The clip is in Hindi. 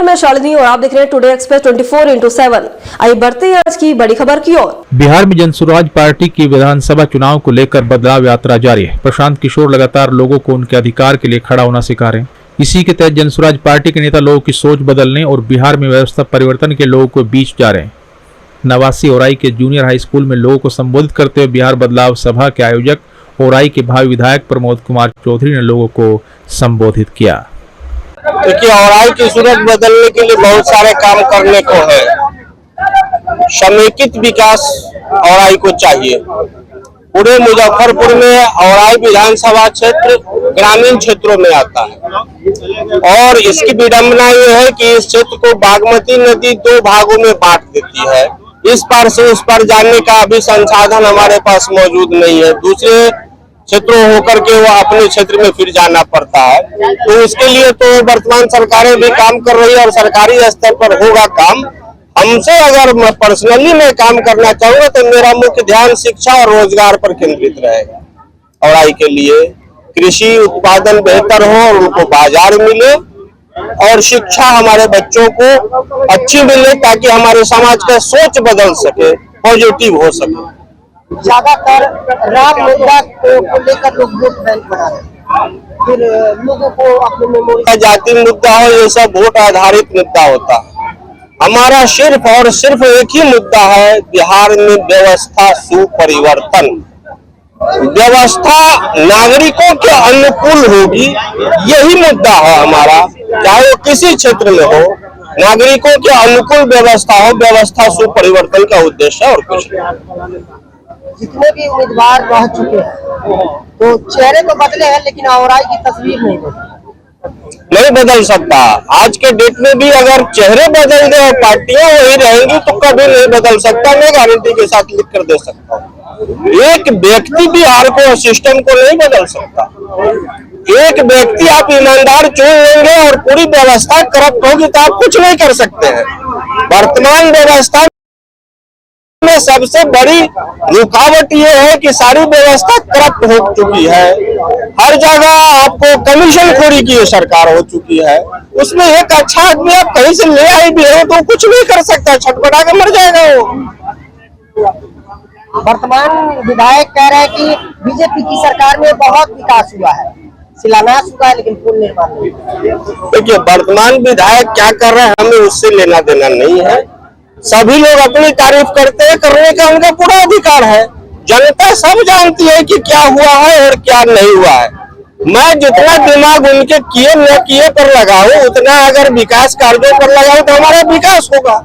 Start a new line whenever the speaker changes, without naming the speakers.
नमस्कार, मैं शालिनी और आप देख रहे हैं टुडे एक्सप्रेस 24x7। आइए बढ़ते हैं आज की बड़ी खबर की ओर।
बिहार में जनसुराज पार्टी की विधानसभा चुनाव को लेकर बदलाव यात्रा जारी है। प्रशांत किशोर लगातार लोगों को उनके अधिकार के लिए खड़ा होना सिखा रहे हैं। इसी के तहत जनसुराज पार्टी के नेता लोगों की सोच बदलने और बिहार में व्यवस्था परिवर्तन के लोगों को बीच जा रहे हैं। नवासी ओराई के जूनियर हाई स्कूल में लोगों को संबोधित करते हुए बिहार बदलाव सभा के आयोजक ओराई के भावी विधायक प्रमोद कुमार चौधरी ने लोगों को संबोधित किया।
देखिए, ओराई की सूरत बदलने के लिए बहुत सारे काम करने को है। समेकित विकास ओराई को चाहिए। पूरे मुजफ्फरपुर में ओराई विधानसभा क्षेत्र ग्रामीण क्षेत्रों में आता है और इसकी विडंबना ये है कि इस क्षेत्र को बागमती नदी दो भागों में बांट देती है। इस पार से उस पार जाने का अभी संसाधन हमारे पास मौजूद नहीं है। दूसरे क्षेत्रों होकर के वो अपने क्षेत्र में फिर जाना पड़ता है। तो इसके लिए तो वर्तमान सरकारें भी काम कर रही है और सरकारी स्तर पर होगा काम। हमसे अगर मैं पर्सनली मैं काम करना चाहूंगा तो मेरा मुख्य ध्यान शिक्षा और रोजगार पर केंद्रित रहेगा। ओराई के लिए कृषि उत्पादन बेहतर हो और उनको बाजार मिले और शिक्षा हमारे बच्चों को अच्छी मिले ताकि हमारे समाज का सोच बदल सके, पॉजिटिव हो सके।
ज्यादातर राम मुद्दा को लेकर लोग वोट बैंक बना रहे हैं, फिर लोगों को अपने मेमोरी
जाति मुद्दा हो, ये सब वोट आधारित मुद्दा होता है। हमारा सिर्फ और सिर्फ एक ही मुद्दा है, बिहार में व्यवस्था सुपरिवर्तन। व्यवस्था नागरिकों के अनुकूल होगी, यही मुद्दा है हमारा। चाहे वो किसी क्षेत्र में हो, नागरिकों के अनुकूल व्यवस्था हो, व्यवस्था सुपरिवर्तन का उद्देश्य है और कुछ नहीं।
जितने भी उम्मीदवार रह चुके हैं तो चेहरे तो बदले हैं लेकिन ओराई की तस्वीर नहीं
बदल सकता। आज के डेट में भी अगर चेहरे बदल दे और पार्टियां वही रहेंगी तो कभी नहीं बदल सकता। मैं गारंटी के साथ लिख कर दे सकता हूँ। एक व्यक्ति बिहार को सिस्टम को नहीं बदल सकता। एक व्यक्ति आप ईमानदार चुन लेंगे और पूरी व्यवस्था करप्ट होगी तो आप कुछ नहीं कर सकते हैं। वर्तमान व्यवस्था में सबसे बड़ी रुकावट ये है कि सारी व्यवस्था करप्ट हो चुकी है। हर जगह आपको कमीशन खोरी की सरकार हो चुकी है। उसमें एक अच्छा आदमी आप कहीं से ले आए भी हो तो कुछ नहीं कर सकता, छटपटा के मर जाएगा वो।
वर्तमान विधायक कह रहे हैं कि बीजेपी की सरकार में बहुत विकास हुआ है, शिलान्यास हुआ है लेकिन पुल निर्माण नहीं।
देखिए, वर्तमान विधायक क्या कर रहे हैं हमें उससे लेना देना नहीं है। सभी लोग अपनी तारीफ करते हैं, करने का उनका पूरा अधिकार है। जनता सब जानती है कि क्या हुआ है और क्या नहीं हुआ है। मैं जितना दिमाग उनके किए न किए पर लगाऊं, उतना अगर विकास कार्यों पर लगाऊं तो हमारा विकास होगा।